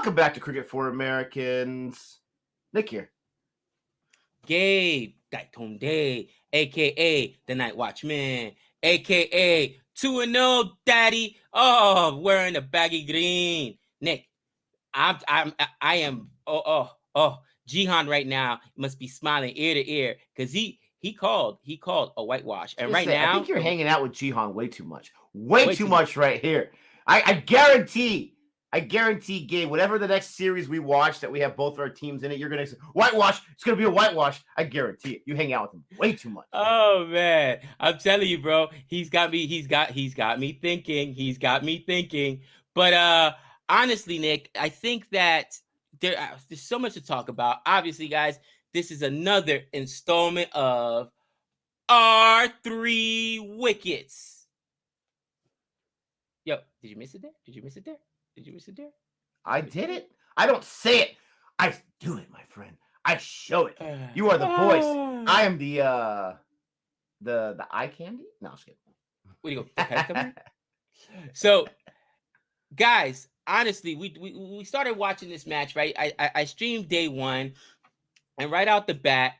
Welcome back to Cricket for Americans. Nick here. Gabe, Daitonde, a.k.a. The Night Watchman, a.k.a. 2-0 Daddy. Oh, wearing the baggy green. Nick, I am, Jihan right now must be smiling ear to ear because he called a whitewash. And right now, I think you're hanging out with Jihan way too much. Way too much right here. I guarantee, Gabe, whatever the next series we watch that we have both our teams in it, you're going to say, whitewash. It's going to be a whitewash. I guarantee it. You hang out with him way too much. Oh, man. I'm telling you, bro. He's got me thinking. But honestly, Nick, I think that there's so much to talk about. Obviously, guys, this is another installment of our 3 wickets. Yo, did you miss it there? I did it. I don't say it. I do it, my friend. I show it. You are the voice. I am the eye candy? No, I'm just kidding. Where do you go? So, guys, honestly, we started watching this match, right? I streamed day 1, and right out the bat,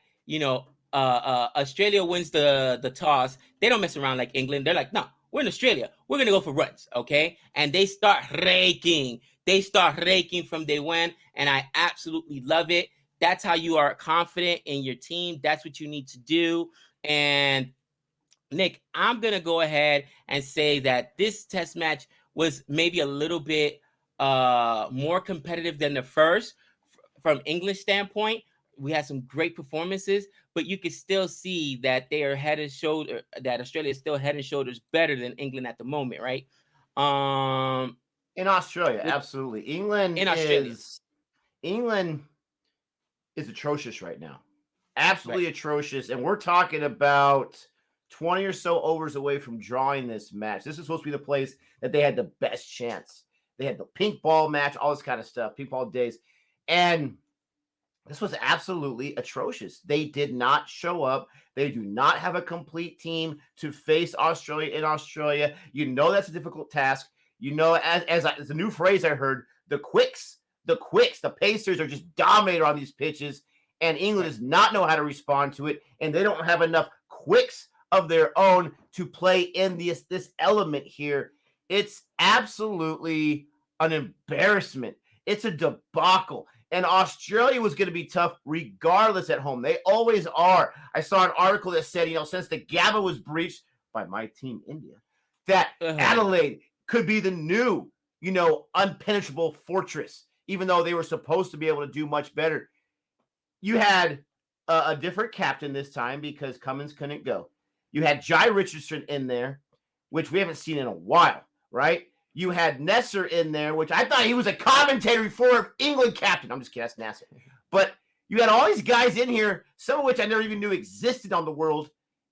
Australia wins the toss. They don't mess around like England. They're like, no, we're in Australia. We're going to go for runs, okay? And they start raking. From day 1, and I absolutely love it. That's how you are confident in your team. That's what you need to do. And Nick, I'm going to go ahead and say that this test match was maybe a little bit more competitive than the first. From English standpoint, we had some great performances, but you can still see that they are that Australia is still head and shoulders better than England at the moment, right? In Australia, absolutely. England is atrocious right now. Absolutely atrocious. And we're talking about 20 or so overs away from drawing this match. This is supposed to be the place that they had the best chance. They had the pink ball match, all this kind of stuff, pink ball days. And this was absolutely atrocious. They did not show up. They do not have a complete team to face Australia in Australia. You know that's a difficult task. You know, as a new phrase I heard, the Pacers are just dominated on these pitches, and England does not know how to respond to it, and they don't have enough quicks of their own to play in this element here. It's absolutely an embarrassment. It's a debacle. And Australia was going to be tough regardless at home. They always are. I saw an article that said, since the GABA was breached by my team, India, that Adelaide could be the new, unpenetrable fortress, even though they were supposed to be able to do much better. You had a different captain this time because Cummins couldn't go. You had Jai Richardson in there, which we haven't seen in a while, right? You had Nesser in there, which I thought he was a commentator before England captain. I'm just kidding, that's Nasser. But you had all these guys in here, some of which I never even knew existed on the world.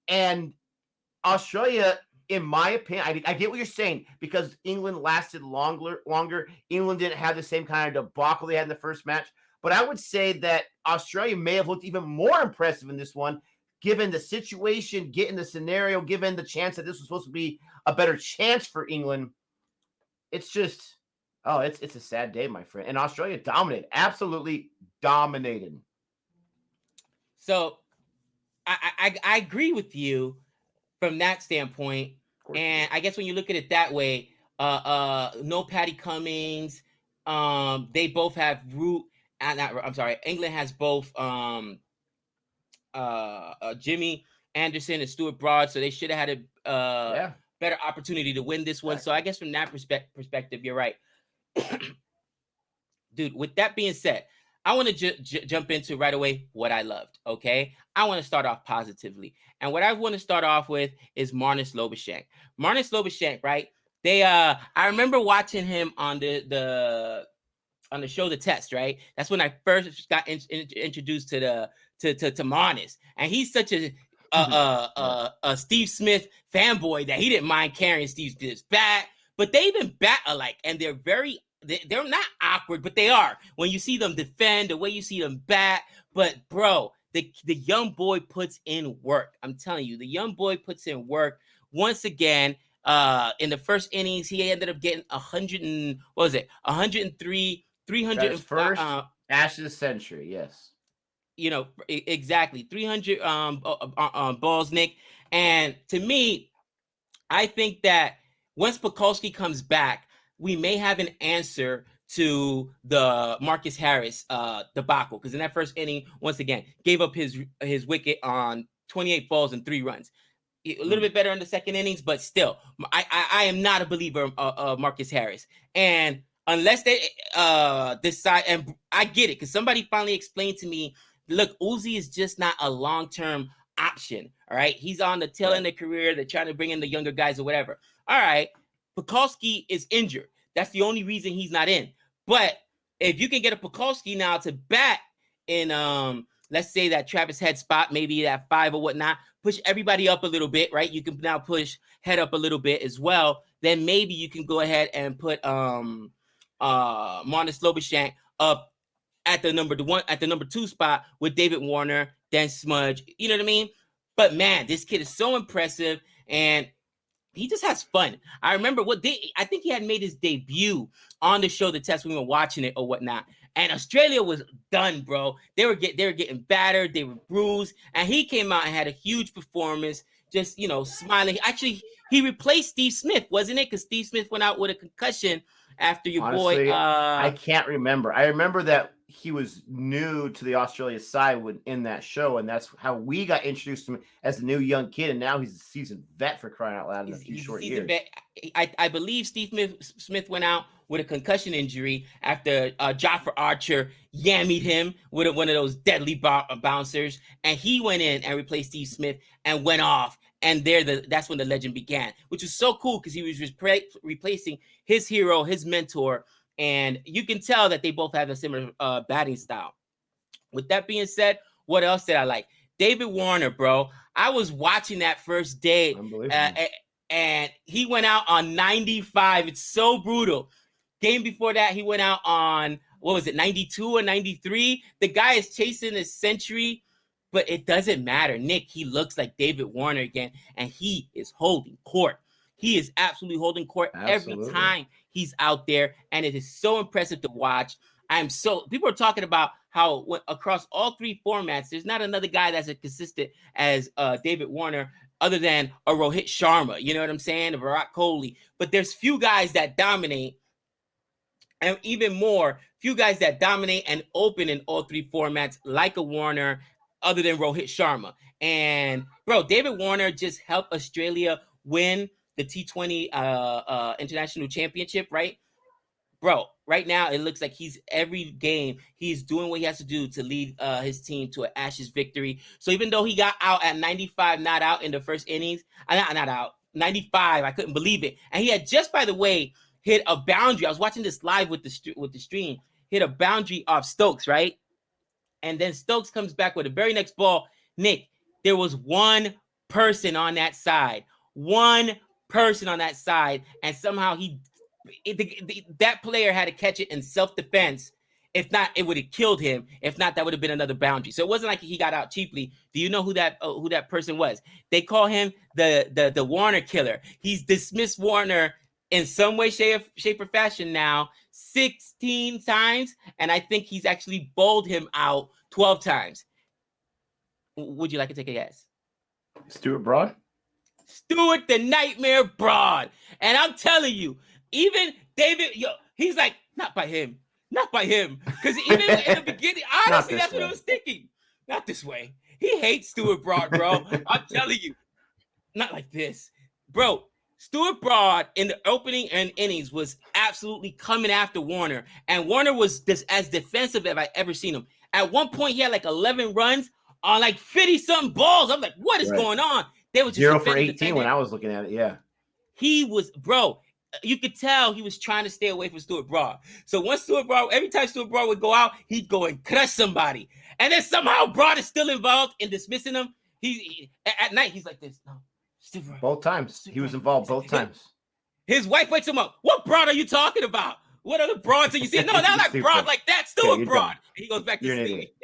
And Australia, in my opinion, I get what you're saying, because England lasted longer. England didn't have the same kind of debacle they had in the first match. But I would say that Australia may have looked even more impressive in this one, given the situation, given the scenario, given the chance that this was supposed to be a better chance for England. It's just, it's a sad day, my friend. And Australia dominated, absolutely dominated. So I agree with you from that standpoint. And I guess when you look at it that way, no Paddy Cummings. They both have England has both Jimmy Anderson and Stuart Broad, so they should have had a better opportunity to win this one. So I guess from that perspective, you're right. Dude, with that being said, I want to jump into right away what I loved, okay? I want to start off positively. And what I want to start off with is Marnus Labuschagne. Marnus Labuschagne, right? I remember watching him on the show The Test, right? That's when I first got introduced to Marnus. And he's such a Steve Smith fanboy that he didn't mind carrying Steve Smith's bat. But they even bat alike, and they're not awkward, but they are. When you see them defend, the way you see them bat. But, bro, the young boy puts in work. I'm telling you, the young boy puts in work. Once again, in the first innings, he ended up getting 103 300 His first Ashes century, yes. You know, exactly 300 balls, Nick. And to me, I think that once Pucovski comes back, we may have an answer to the Marcus Harris debacle, because in that first inning, once again, gave up his wicket on 28 balls and 3 runs. A little bit better in the second innings, but still, I am not a believer of Marcus Harris. And unless they decide, and I get it, because somebody finally explained to me, look, Uzi is just not a long-term option. All right, he's on the tail end of their career. They're trying to bring in the younger guys or whatever. All right, Pucovski is injured. That's the only reason he's not in. But if you can get a Pucovski now to bat in let's say that Travis Head spot, maybe that 5 or whatnot, push everybody up a little bit, right? You can now push Head up a little bit as well. Then maybe you can go ahead and put Marnus Labuschagne up at the number 2 spot with David Warner, then Smudge. You know what I mean? But man, this kid is so impressive, and he just has fun. I remember I think he had made his debut on the show, The Test, when we were watching it or whatnot. And Australia was done, bro. They were getting battered, they were bruised, and he came out and had a huge performance, just, you know, smiling. Actually, he replaced Steve Smith, wasn't it? Because Steve Smith went out with a concussion after your Honestly, boy. I can't remember. I remember that he was new to the Australia side in that show, and that's how we got introduced to him as a new young kid. And now he's a seasoned vet, for crying out loud, in a few short years. I believe Steve Smith went out with a concussion injury after Joffer Archer yammied him with one of those deadly bouncers, and he went in and replaced Steve Smith and went off. And that's when the legend began, which was so cool because he was replacing his hero, his mentor, and you can tell that they both have a similar batting style. With that being said, what else did I like? David Warner, bro. I was watching that first day, and he went out on 95. It's so brutal. Game before that, he went out on, 92 or 93? The guy is chasing a century, but it doesn't matter. Nick, he looks like David Warner again, and he is holding court. He is absolutely holding court every time he's out there, and it is so impressive to watch. People are talking about how across all 3 formats, there's not another guy that's as consistent as David Warner, other than a Rohit Sharma, you know what I'm saying, a Virat Kohli. But there's few guys that dominate, and even more, few guys that dominate and open in all 3 formats like a Warner, other than Rohit Sharma. And bro, David Warner just helped Australia win the T20 International Championship, right? Bro, right now it looks like every game he's doing what he has to do to lead his team to an Ashes victory. So even though he got out at 95, not out in the first innings, not out, 95, I couldn't believe it. And he had just, by the way, hit a boundary. I was watching this live with the stream. Hit a boundary off Stokes, right? And then Stokes comes back with the very next ball. Nick, there was one person on that side. And somehow that player had to catch it in self-defense. If not, it would have killed him. If not, that would have been another boundary. So it wasn't like he got out cheaply. Do you know who that person was? They call him the Warner killer. He's dismissed Warner in some way, shape, or fashion now 16 times, and I think he's actually bowled him out 12 times. Would you like to take a guess? Stuart Broad? Stuart the Nightmare Broad. And I'm telling you, even David, he's like, not by him. Because even in the beginning, honestly, that's what I was thinking. Not this way. He hates Stuart Broad, bro. I'm telling you. Not like this. Bro, Stuart Broad in the opening and innings was absolutely coming after Warner. And Warner was as defensive as I ever seen him. At one point, he had like 11 runs on like 50-something balls. I'm like, what is going on? They were just 0 for 18 when I was looking at it, yeah. He was, bro, you could tell he was trying to stay away from Stuart Broad. So every time Stuart Broad would go out, he'd go and crush somebody. And then somehow Broad is still involved in dismissing him. At night, he's like this. No. Both times. He was involved both times. His wife wakes him up. What Broad are you talking about? What other Broads are you seeing? No, not like Broad like that. Stuart Broad. And he goes back to sleep.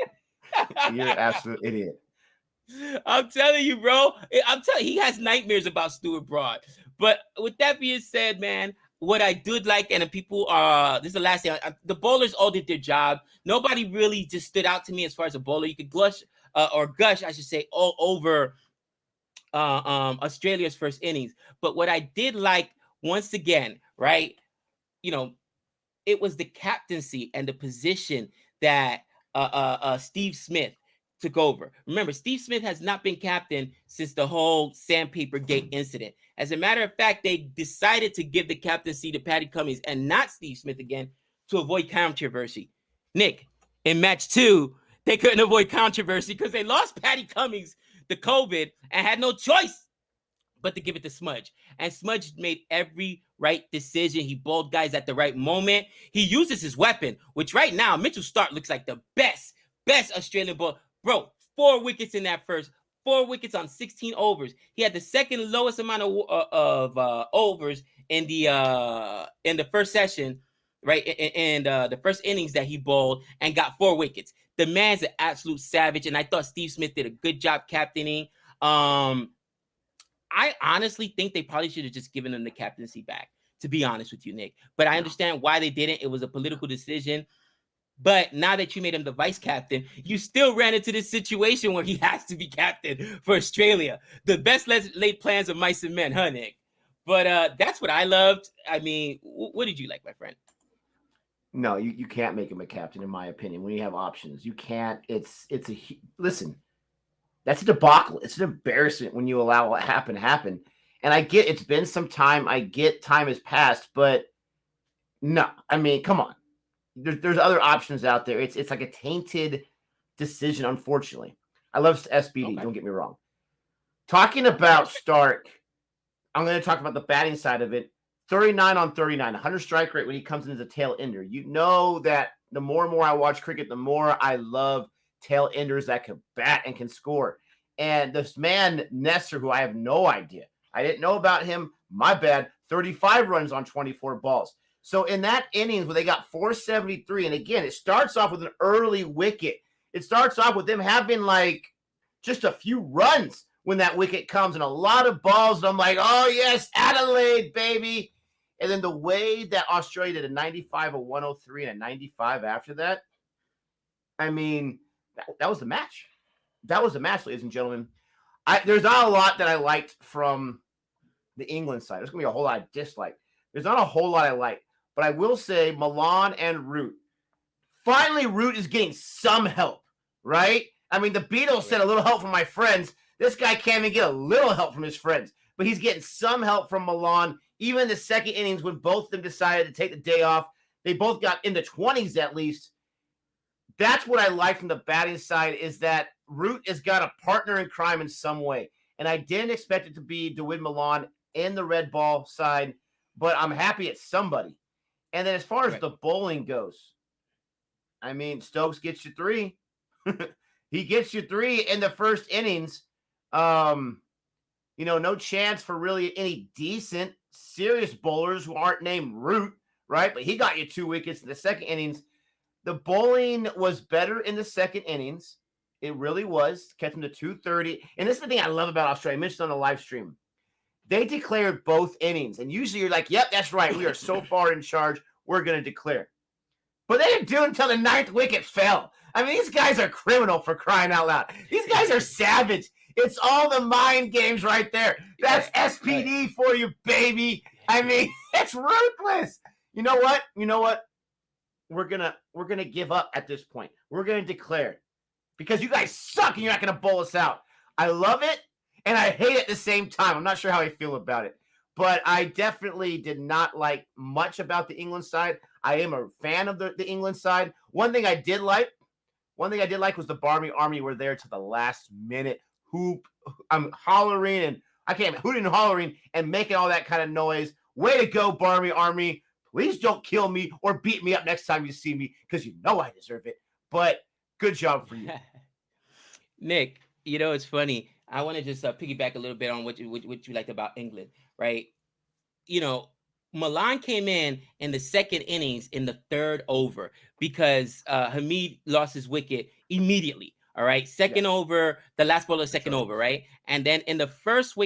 You're an absolute idiot. I'm telling you, bro. He has nightmares about Stuart Broad. But with that being said, man, what I did like, and the people this is the last thing. The bowlers all did their job. Nobody really just stood out to me as far as a bowler. You could gush I should say, all over Australia's first innings. But what I did like, once again, right, you know, it was the captaincy and the position that Steve Smith took over. Remember, Steve Smith has not been captain since the whole Sandpaper Gate incident. As a matter of fact, they decided to give the captaincy to Patty Cummings and not Steve Smith again to avoid controversy. Nick, in match 2, they couldn't avoid controversy because they lost Patty Cummings to COVID and had no choice but to give it to Smudge. And Smudge made every right decision. He bowled guys at the right moment. He uses his weapon, which right now, Mitchell Stark looks like the best Australian bowler. Bro, 4 wickets in that first. 4 wickets on 16 overs. He had the second lowest amount of overs in the first session, right? And the first innings that he bowled, and got 4 wickets. The man's an absolute savage, and I thought Steve Smith did a good job captaining. I honestly think they probably should have just given him the captaincy back, to be honest with you, Nick. But I understand why they didn't. It was a political decision. But now that you made him the vice captain, you still ran into this situation where he has to be captain for Australia. The best laid plans of mice and men, huh, Nick? But that's what I loved. I mean, what did you like, my friend? No, you can't make him a captain, in my opinion, when you have options. You can't. Listen, that's a debacle. It's an embarrassment when you allow what happened to happen. And I get it's been some time. I get time has passed, but no, I mean, come on. There's other options out there. It's like a tainted decision, unfortunately. I love SBD. Okay. Don't get me wrong. Talking about Stark, I'm going to talk about the batting side of it. 39 on 39, 100 strike rate when he comes in as a tail ender. You know that the more and more I watch cricket, the more I love tail enders that can bat and can score. And this man, Nesser, who I have no idea. I didn't know about him. My bad. 35 runs on 24 balls. So in that innings where they got 473, and again, it starts off with an early wicket. It starts off with them having like just a few runs when that wicket comes and a lot of balls. And I'm like, oh, yes, Adelaide, baby. And then the way that Australia did a 95, a 103, and a 95 after that, I mean, that was the match. That was the match, ladies and gentlemen. There's not a lot that I liked from the England side. There's going to be a whole lot I dislike. There's not a whole lot I like. But I will say Milan and Root. Finally, Root is getting some help, right? I mean, the Beatles said a little help from my friends. This guy can't even get a little help from his friends. But he's getting some help from Milan. Even in the second innings when both of them decided to take the day off, they both got in the 20s at least. That's what I like from the batting side, is that Root has got a partner in crime in some way. And I didn't expect it to be DeWitt Milan in the red ball side, but I'm happy it's somebody. And then as far as the bowling goes, I mean, Stokes gets you 3. He gets you 3 in the first innings. No chance for really any decent, serious bowlers who aren't named Root, right? But he got you 2 wickets in the second innings. The bowling was better in the second innings. It really was. Kept him to 230. And this is the thing I love about Australia. I mentioned on the live stream. They declared both innings. And usually you're like, yep, that's right. We are so far in charge. We're going to declare. But they didn't do it until the 9th wicket fell. I mean, these guys are criminal, for crying out loud. These guys are savage. It's all the mind games right there. That's SPD for you, baby. I mean, it's ruthless. You know what? We're gonna give up at this point. We're gonna declare because you guys suck and you're not gonna bowl us out. I love it and I hate it at the same time. I'm not sure how I feel about it, but I definitely did not like much about the England side. I am a fan of the England side. One thing I did like was the Barmy Army were there to the last minute. I'm hollering and hooting and hollering and making all that kind of noise. Way to go, Barmy Army. Please don't kill me or beat me up next time you see me, because you know I deserve it. But good job for you. Nick, it's funny. I want to just piggyback a little bit on what you liked about England, right? Milan came in the second innings in the 3rd over because Hamid lost his wicket immediately. All right. Second over, the last ball of second over, right? And then in the first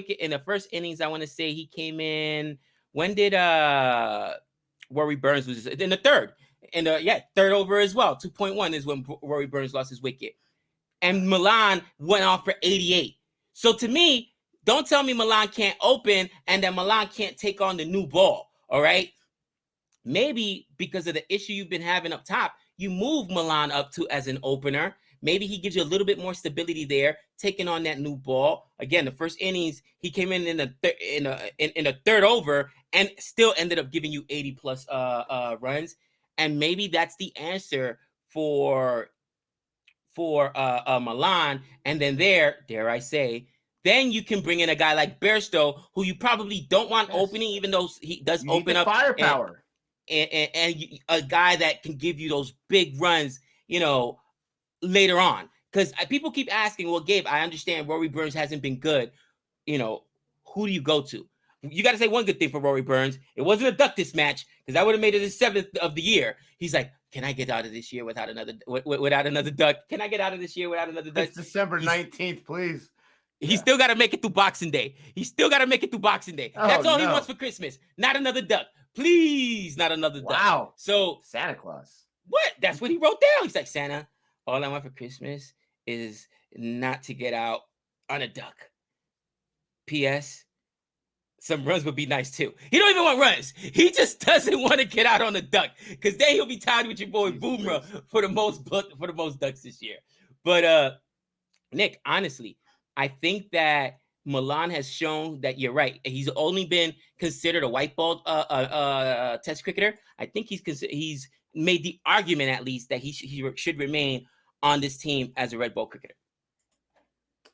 innings, I want to say he came in When did Rory Burns lose in the third? In the third over as well. 2.1 is when Rory Burns lost his wicket. And Milan went off for 88. So to me, don't tell me Milan can't open and that Milan can't take on the new ball. All right. Maybe because of the issue you've been having up top, you move Milan up to as an opener. Maybe he gives you a little bit more stability there, taking on that new ball. Again, the first innings, he came in the third over and still ended up giving you 80 plus runs. And maybe that's the answer for Milan. And then dare I say, then you can bring in a guy like Bairstow, who you probably don't want opening, even though he does open up firepower. And a guy that can give you those big runs, later on. Because people keep asking, well, Gabe, I understand Rory Burns hasn't been good. Who do you go to? You got to say one good thing for Rory Burns. It wasn't a duck this match, because I would have made it his 7th of the year. He's like, can I get out of this year without another duck? Can I get out of this year without another duck? It's December 19th, please. He still got to make it through Boxing Day. That's all he wants for Christmas. Not another duck. Please, not another duck. Wow. So Santa Claus. What? That's what he wrote down. He's like, Santa, all I want for Christmas is not to get out on a duck. P.S. Some runs would be nice too. He don't even want runs. He just doesn't want to get out on a duck, because then he'll be tied with your boy Boomerang for the most ducks this year. But Nick, honestly, I think that Milan has shown that you're right. He's only been considered a white ball test cricketer. I think he's made the argument, at least, that he should remain on this team as a red ball cricketer.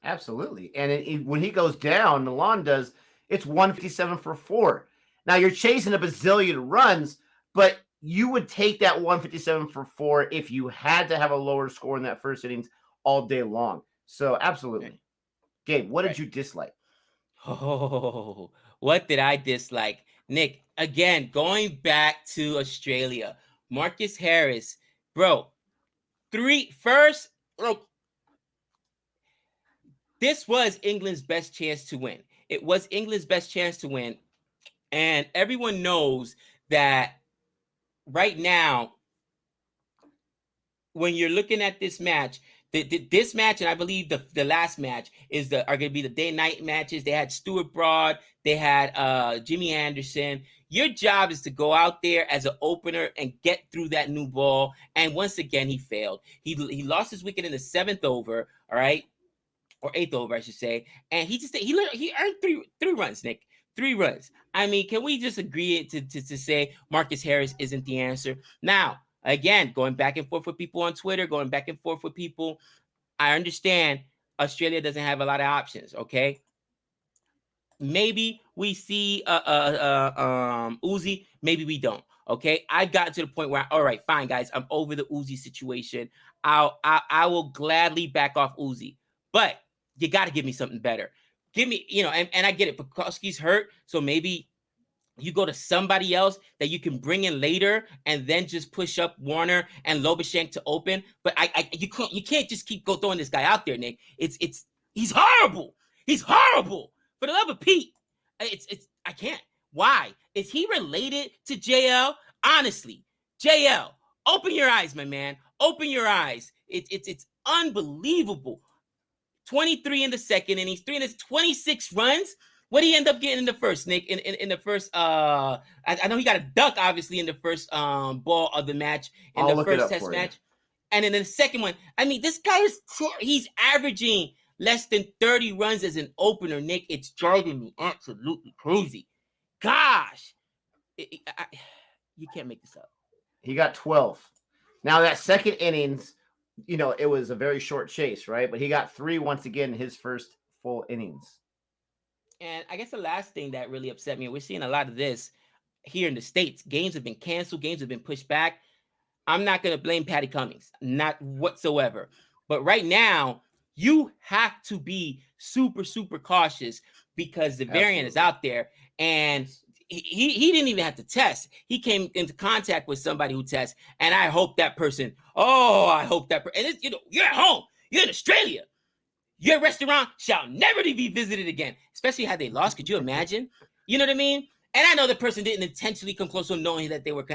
Absolutely. And when he goes down, Milan does, it's 157 for 4. Now you're chasing a bazillion runs, but you would take that 157 for 4 if you had to have a lower score in that first innings all day long. So absolutely. Okay. Gabe, what did you dislike? Oh, what did I dislike? Nick, again, going back to Australia, Marcus Harris, bro, this was England's best chance to win. It was England's best chance to win. And everyone knows that right now, when you're looking at this match, this match, and I believe the last match are going to be the day-night matches. They had Stuart Broad. They had Jimmy Anderson. Your job is to go out there as an opener and get through that new ball. And once again, he failed. He lost his wicket in the 7th over, all right? Or 8th over, I should say. And he earned three runs, Nick. 3 runs. I mean, can we just agree to say Marcus Harris isn't the answer? Now, again, going back and forth with people on Twitter, I understand Australia doesn't have a lot of options, okay? Maybe we see Uzi, maybe we don't, okay? I've gotten to the point where, all right, fine, guys, I'm over the Uzi situation. I will gladly back off Uzi, but you got to give me something better. Give me, and I get it, Pekowski's hurt, so maybe you go to somebody else that you can bring in later and then just push up Warner and Labuschagne to open. But you can't just keep throwing this guy out there, Nick. He's horrible. He's horrible. For the love of Pete. I can't. Why? Is he related to JL? Honestly, JL, open your eyes, my man. Open your eyes. It's unbelievable. 23 in the second innings, 3 innings, 26 runs. What did he end up getting in the first, Nick? In the first, I know he got a duck, obviously, in the first ball of the match, in the first test match. And in the second one, I mean, this guy he's averaging less than 30 runs as an opener, Nick. It's driving me absolutely crazy. Gosh. You can't make this up. He got 12. Now, that second innings, it was a very short chase, right? But he got 3 once again in his first full innings. And I guess the last thing that really upset me, and we're seeing a lot of this here in the States, games have been canceled, games have been pushed back. I'm not going to blame Patty Cummings, not whatsoever. But right now, you have to be super, super cautious because the variant is out there. And he didn't even have to test. He came into contact with somebody who tests. And I hope that person, and you're at home, you're in Australia. Your restaurant shall never be visited again, especially had they lost. Could you imagine? You know what I mean? And I know the person didn't intentionally come close to him knowing that they were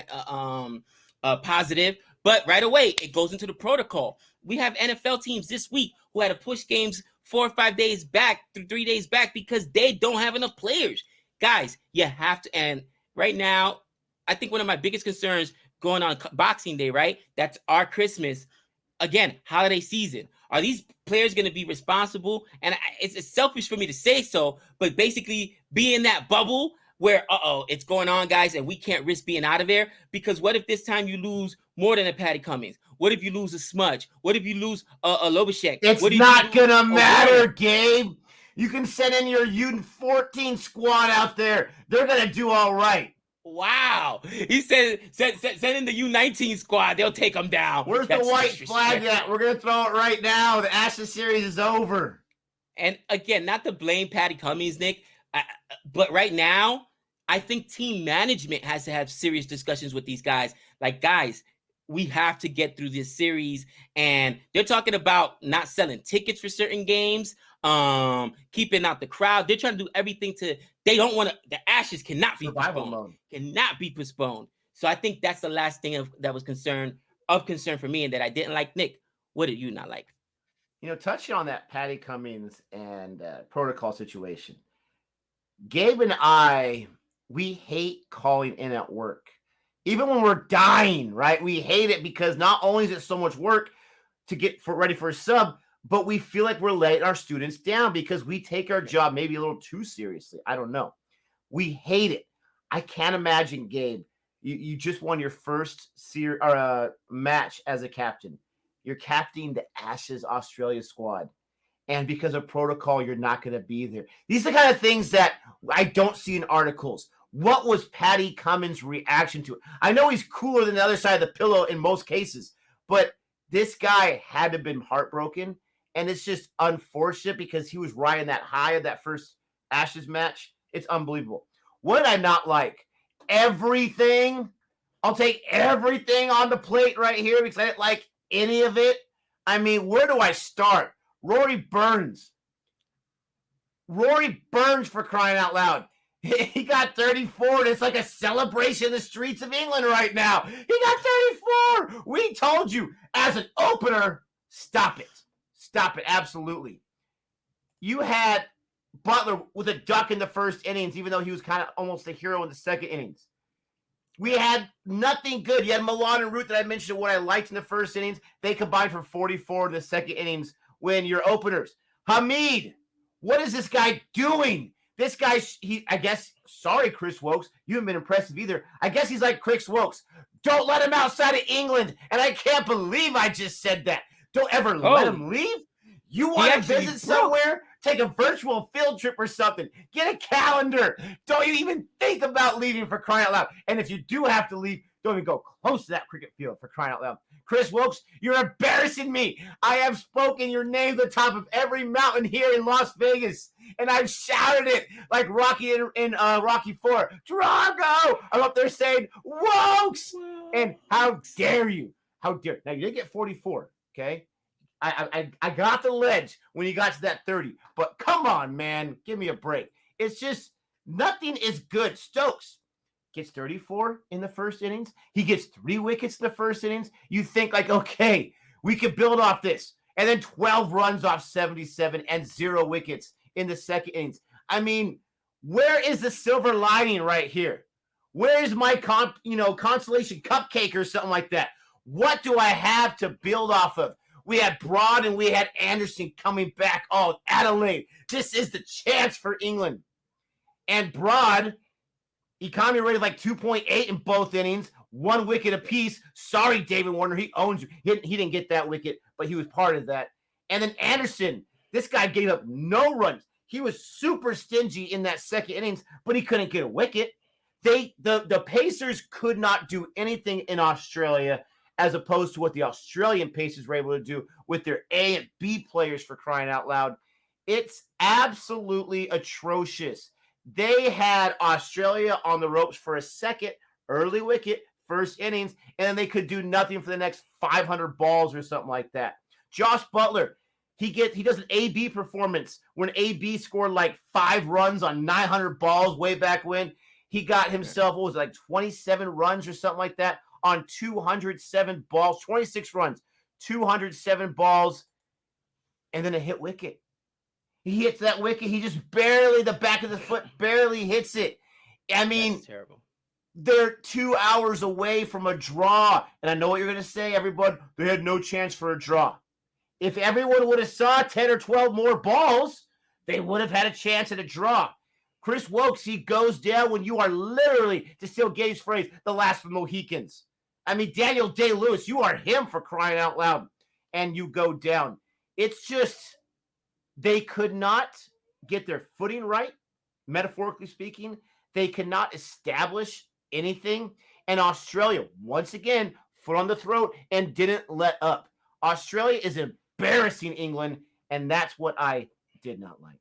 positive, but right away, it goes into the protocol. We have NFL teams this week who had to push games 4 or 5 days back, 3 days back, because they don't have enough players. Guys, you have to, and right now, I think one of my biggest concerns going on Boxing Day, right? That's our Christmas. Again, holiday season. Are these players going to be responsible? And it's selfish for me to say so, but basically be in that bubble where, it's going on, guys, and we can't risk being out of there. Because what if this time you lose more than a Patty Cummings? What if you lose a Smudge? What if you lose a Labuschagne? It's what if not you lose gonna matter, Warner? Gabe. You can send in your U14 squad out there. They're gonna do all right. Wow. He said, send in the U19 squad. They'll take them down. Where's the white flag at? We're going to throw it right now. The Ashes series is over. And again, not to blame Patty Cummings, Nick, but right now, I think team management has to have serious discussions with these guys. Like, guys, we have to get through this series. And they're talking about not selling tickets for certain games, keeping out the crowd. They're trying to do everything they don't want to, the Ashes cannot be postponed. Cannot be postponed. So I think that's the last thing that was concern for me and that I didn't like. Nick, what did you not like? Touching on that Patty Cummings and protocol situation, Gabe and I, we hate calling in at work. Even when we're dying, right? We hate it because not only is it so much work to get ready for a sub, but we feel like we're letting our students down because we take our job maybe a little too seriously. I don't know. We hate it. I can't imagine, Gabe, you just won your first match as a captain. You're captaining the Ashes Australia squad. And because of protocol, you're not going to be there. These are the kind of things that I don't see in articles. What was Patty Cummins' reaction to it? I know he's cooler than the other side of the pillow in most cases, but this guy had to have been heartbroken. And it's just unfortunate because he was riding that high of that first Ashes match. It's unbelievable. What did I not like? Everything. I'll take everything on the plate right here because I didn't like any of it. I mean, where do I start? Rory Burns, for crying out loud. He got 34, and it's like a celebration in the streets of England right now. He got 34. We told you, as an opener, stop it. Stop it, absolutely. You had Butler with a duck in the first innings, even though he was kind of almost a hero in the second innings. We had nothing good. You had Milan and Root that I mentioned what I liked in the first innings. They combined for 44 in the second innings when your openers. Hamid, what is this guy doing? This guy, I guess, sorry, Chris Wokes. You haven't been impressive either. I guess he's like Chris Wokes. Don't let him outside of England. And I can't believe I just said that. Don't ever let him leave. You want to visit somewhere? Take a virtual field trip or something. Get a calendar. Don't even think about leaving, for crying out loud. And if you do have to leave, don't even go close to that cricket field, for crying out loud. Chris Wokes, you're embarrassing me. I have spoken your name to the top of every mountain here in Las Vegas, and I've shouted it like Rocky in Rocky 4. Drago! I'm up there saying, Wokes! And how dare you? How dare. Now, you did get 44, okay? I got the ledge when you got to that 30, but come on, man. Give me a break. It's just nothing is good. Stokes gets 34 in the first innings. He gets 3 wickets in the first innings. You think like, okay, we could build off this. And then 12 runs off 77 and 0 wickets in the second innings. I mean, where is the silver lining right here? Where is my consolation cupcake or something like that? What do I have to build off of? We had Broad and we had Anderson coming back. Oh, Adelaide. This is the chance for England. And Broad, economy rated like 2.8 in both innings, 1 wicket apiece. Sorry, David Warner. He owns you. He didn't get that wicket, but he was part of that. And then Anderson, this guy gave up no runs. He was super stingy in that second innings, but he couldn't get a wicket. The Pacers could not do anything in Australia as opposed to what the Australian Pacers were able to do with their A and B players, for crying out loud. It's absolutely atrocious. They had Australia on the ropes for a second, early wicket, first innings, and then they could do nothing for the next 500 balls or something like that. Josh Butler, he does an AB performance when AB scored like 5 runs on 900 balls way back when. He got himself, what was it, like 27 runs or something like that on 207 balls, 26 runs, 207 balls, and then a hit wicket. He hits that wicket. He just barely, the back of the foot barely hits it. I mean, that's terrible. They're 2 hours away from a draw. And I know what you're going to say, everyone. They had no chance for a draw. If everyone would have saw 10 or 12 more balls, they would have had a chance at a draw. Chris Wokes, he goes down when you are literally, to steal Gabe's phrase, the last of the Mohicans. I mean, Daniel Day-Lewis, you are him for crying out loud. And you go down. It's just, they could not get their footing right, metaphorically speaking. They could not establish anything. And Australia, once again, foot on the throat and didn't let up. Australia is embarrassing England, and that's what I did not like.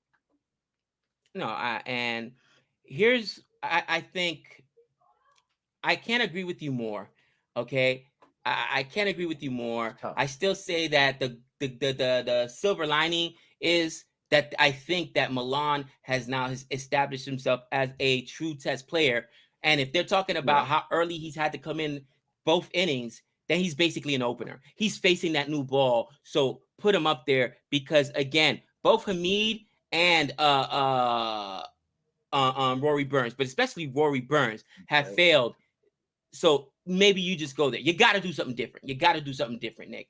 No, and here's I think I can't agree with you more. Okay, I can't agree with you more. I still say that the silver lining is that I think that Milan has established himself as a true Test player. And if they're talking about how early he's had to come in both innings, then he's basically an opener. He's facing that new ball, so put him up there because again, both Hamid and Rory Burns, but especially Rory Burns, have failed. So maybe you just go there. You got to do something different. You got to do something different, Nick.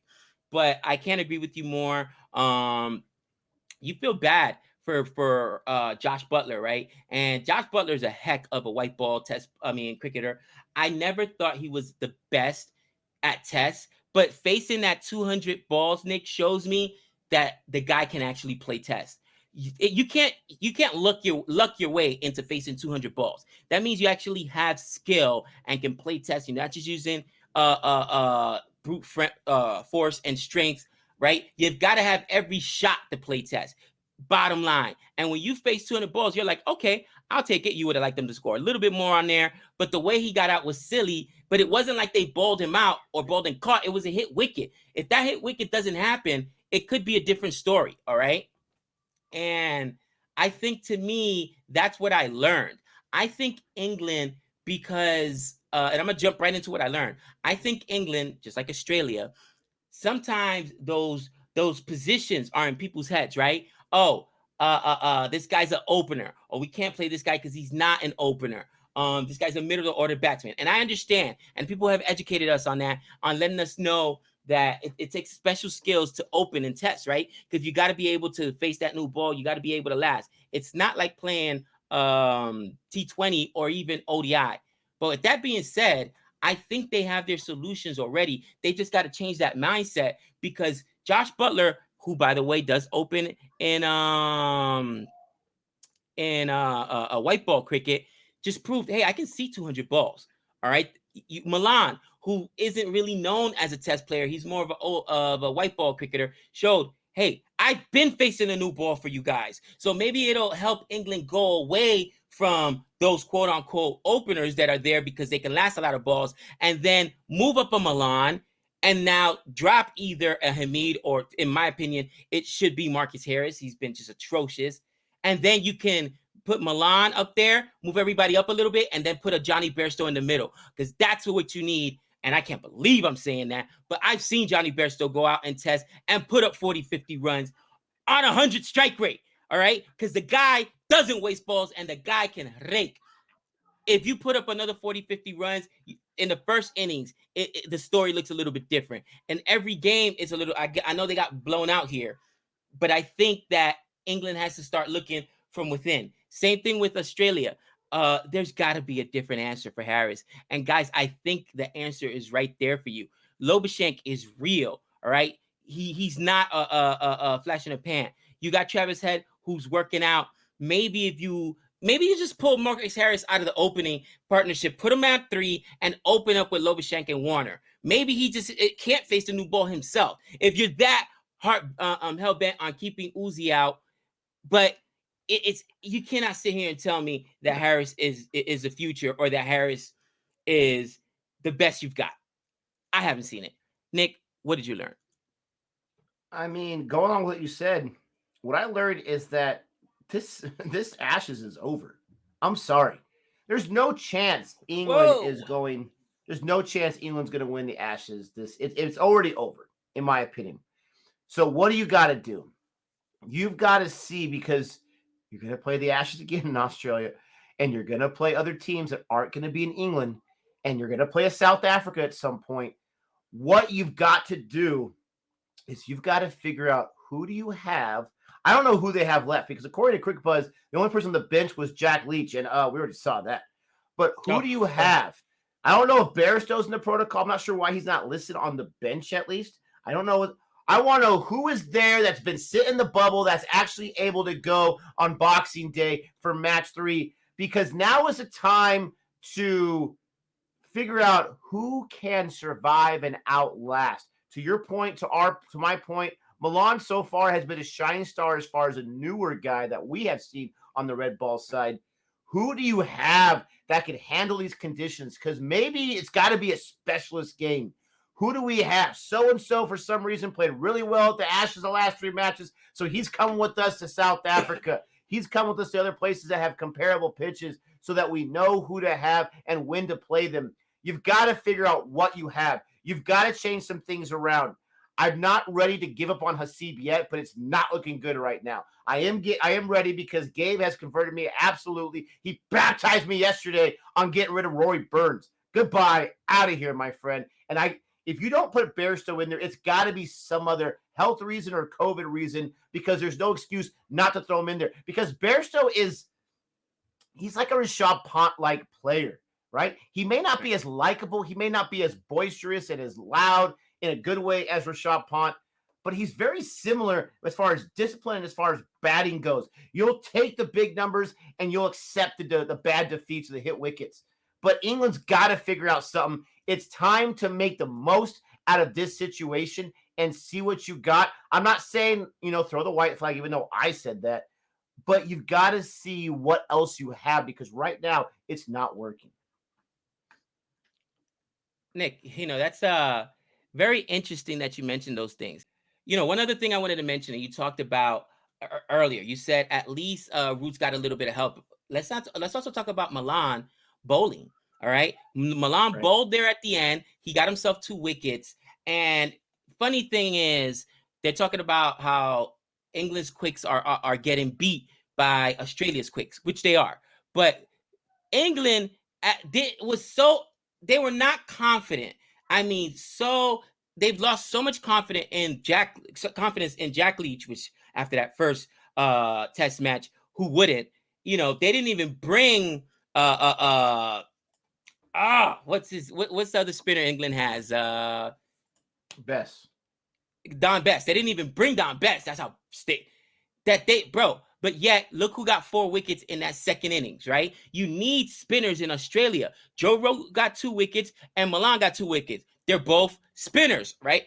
But I can't agree with you more. You feel bad for Josh Butler, right? And Josh Butler is a heck of a white ball cricketer. I never thought he was the best at tests, but facing that 200 balls, Nick, shows me that the guy can actually play tests. You can't luck your way into facing 200 balls. That means you actually have skill and can play tests. You're not just using brute force and strength, right? You've got to have every shot to play test. Bottom line. And when you face 200 balls, you're like, okay, I'll take it. You would have liked them to score a little bit more on there, but the way he got out was silly. But it wasn't like they balled him out or balled and caught. It was a hit wicket. If that hit wicket doesn't happen, it could be a different story. All right. And I think, to me, that's what I learned. I think England, because and I'm gonna jump right into what I learned. I think England, just like Australia, sometimes those positions are in people's heads, right? Oh, this guy's an opener, or we can't play this guy because he's not an opener. This guy's a middle order batsman, and I understand, and people have educated us on that, on letting us know that it takes special skills to open and test, right? Because you got to be able to face that new ball. You got to be able to last. It's not like playing T20 or even ODI. But with that being said, I think they have their solutions already. They just got to change that mindset, because Josh Butler, who, by the way, does open in a white ball cricket, just proved, hey, I can see 200 balls. All right. Milan, who isn't really known as a test player, he's more of a white ball cricketer, showed, hey, I've been facing a new ball for you guys. So maybe it'll help England go away from those quote unquote openers that are there because they can last a lot of balls, and then move up a Milan and now drop either a Hamid or, in my opinion, it should be Marcus Harris. He's been just atrocious. And then you can put Milan up there, move everybody up a little bit, and then put a Johnny Bairstow in the middle, because that's what you need. And I can't believe I'm saying that, but I've seen Johnny Bairstow go out and test and put up 40, 50 runs on 100 strike rate, all right? Because the guy doesn't waste balls, and the guy can rake. If you put up another 40, 50 runs in the first innings, the story looks a little bit different. And every game is a little, I know they got blown out here, but I think that England has to start looking from within. Same thing with Australia. There's got to be a different answer for Harris. And guys, I think the answer is right there for you. Labuschagne is real, all right? He's not a flash in the pan. You got Travis Head, who's working out. Maybe you just pull Marcus Harris out of the opening partnership, put him at 3, and open up with Labuschagne and Warner. Maybe he just can't face the new ball himself. If you're that hell bent on keeping Uzi out, but it's you cannot sit here and tell me that Harris is the future, or that Harris is the best you've got. I haven't seen it. Nick, what did you learn? I mean, going on with what you said, what I learned is that this Ashes is over. I'm sorry. There's no chance England is going. There's no chance England's going to win the Ashes. It's already over, in my opinion. So what do you got to do? You've got to see, because you're going to play the Ashes again in Australia, and you're going to play other teams that aren't going to be in England, and you're going to play a South Africa at some point. What you've got to do is you've got to figure out, who do you have. I don't know who they have left, because according to Quick Buzz, the only person on the bench was Jack Leach, and we already saw that. But who do you have? I don't know if Bairstow's in the protocol. I'm not sure why he's not listed on the bench at least. I don't know. I want to know who is there that's been sitting in the bubble that's actually able to go on Boxing Day for match 3, because now is the time to figure out who can survive and outlast. To your point, to my point, Milan so far has been a shining star as far as a newer guy that we have seen on the red ball side. Who do you have that can handle these conditions? Because maybe it's got to be a specialist game. Who do we have? So-and-so, for some reason, played really well at the Ashes the last 3 matches, so he's coming with us to South Africa. He's coming with us to other places that have comparable pitches so that we know who to have and when to play them. You've got to figure out what you have. You've got to change some things around. I'm not ready to give up on Hasib yet, but it's not looking good right now. I am ready, because Gabe has converted me absolutely. He baptized me yesterday on getting rid of Rory Burns. Goodbye, out of here, my friend. And if you don't put Bairstow in there, it's got to be some other health reason or COVID reason, because there's no excuse not to throw him in there. Because Bairstow he's like a Rishabh Pant-like player, right? He may not be as likable. He may not be as boisterous and as loud in a good way as Rishabh Pant, but he's very similar as far as discipline and as far as batting goes. You'll take the big numbers and you'll accept the bad defeats or the hit wickets. But England's got to figure out something. It's time to make the most out of this situation and see what you got. I'm not saying, throw the white flag, even though I said that, but you've got to see what else you have, because right now it's not working. Nick, that's very interesting that you mentioned those things. One other thing I wanted to mention, and you talked about earlier, you said at least Root's got a little bit of help. Let's also talk about Milan bowling. All right. Milan bowled there at the end. He got himself 2 wickets. And funny thing is, they're talking about how England's quicks are getting beat by Australia's quicks, which they are. But England they were not confident. I mean, they've lost so much confidence in Jack Leach, which after that first test match, who wouldn't? They didn't even bring what's the other spinner England has? Best. Don Best. They didn't even bring Don Best. That's how But yet, look who got 4 wickets in that second innings, right? You need spinners in Australia. Joe Rowe got 2 wickets and Milan got 2 wickets. They're both spinners, right?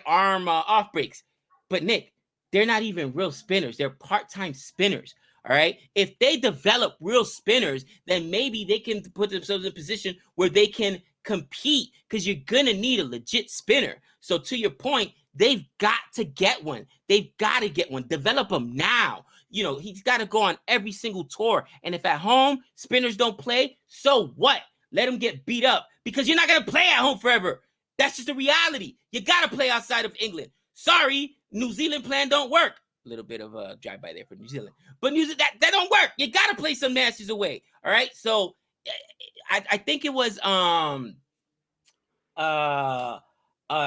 Arm off breaks. But Nick, they're not even real spinners. They're part-time spinners. All right. If they develop real spinners, then maybe they can put themselves in a position where they can compete, because you're going to need a legit spinner. So to your point, they've got to get one. They've got to get one. Develop them now. He's got to go on every single tour. And if at home spinners don't play, so what? Let them get beat up, because you're not going to play at home forever. That's just the reality. You got to play outside of England. Sorry, New Zealand plan don't work. A little bit of a drive-by there for New Zealand. But New Zealand, that don't work. You got to play some matches away. All right? So I think it was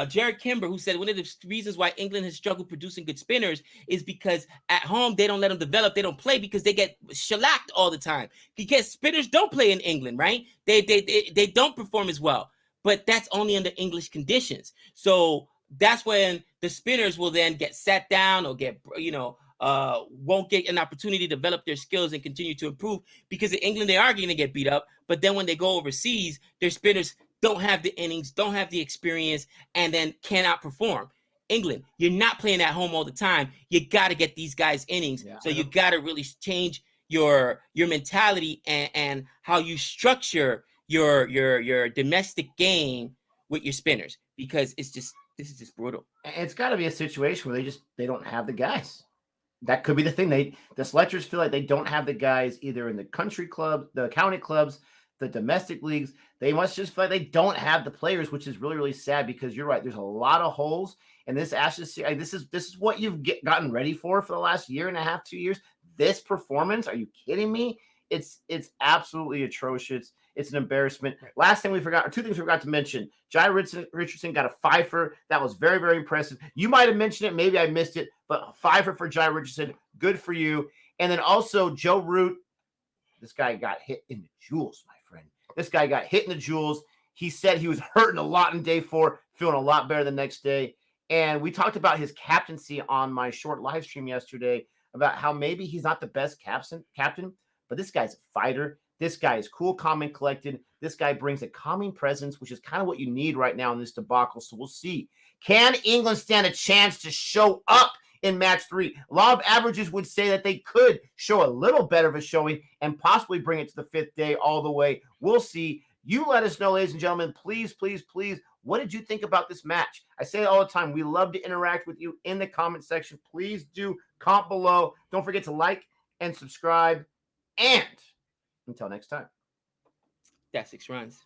Jared Kimber who said one of the reasons why England has struggled producing good spinners is because at home they don't let them develop. They don't play because they get shellacked all the time. Because spinners don't play in England, right? They don't perform as well. But that's only under English conditions. So that's when the spinners will then get sat down or get, won't get an opportunity to develop their skills and continue to improve, because in England they are going to get beat up. But then when they go overseas, their spinners don't have the innings, don't have the experience, and then cannot perform. England, you're not playing at home all the time. You got to get these guys innings. Yeah, so you got to really change your mentality and how you structure your domestic game with your spinners, because this is just brutal. It's got to be a situation where they don't have the guys. That could be the thing. The Sletchers feel like they don't have the guys either in the country club, the county clubs, the domestic leagues, they must just feel like they don't have the players, which is really, really sad because you're right. There's a lot of holes. And this Ashes, this is what you've gotten ready for the last year and a half, 2 years. This performance, are you kidding me? It's absolutely atrocious. It's an embarrassment. Right. Last thing we forgot, or two things we forgot to mention. Jai Richardson got a fifer. That was very, very impressive. You might have mentioned it. Maybe I missed it, but a fifer for Jai Richardson. Good for you. And then also Joe Root. This guy got hit in the jewels, my friend. This guy got hit in the jewels. He said he was hurting a lot in day 4, feeling a lot better the next day. And we talked about his captaincy on my short live stream yesterday about how maybe he's not the best captain, but this guy's a fighter. This guy is cool, calm, and collected. This guy brings a calming presence, which is kind of what you need right now in this debacle. So we'll see. Can England stand a chance to show up in match 3? A lot of averages would say that they could show a little better of a showing and possibly bring it to the 5th day all the way. We'll see. You let us know, ladies and gentlemen. Please, please, please. What did you think about this match? I say it all the time. We love to interact with you in the comment section. Please do comment below. Don't forget to like and subscribe. And until next time. That's 6 runs.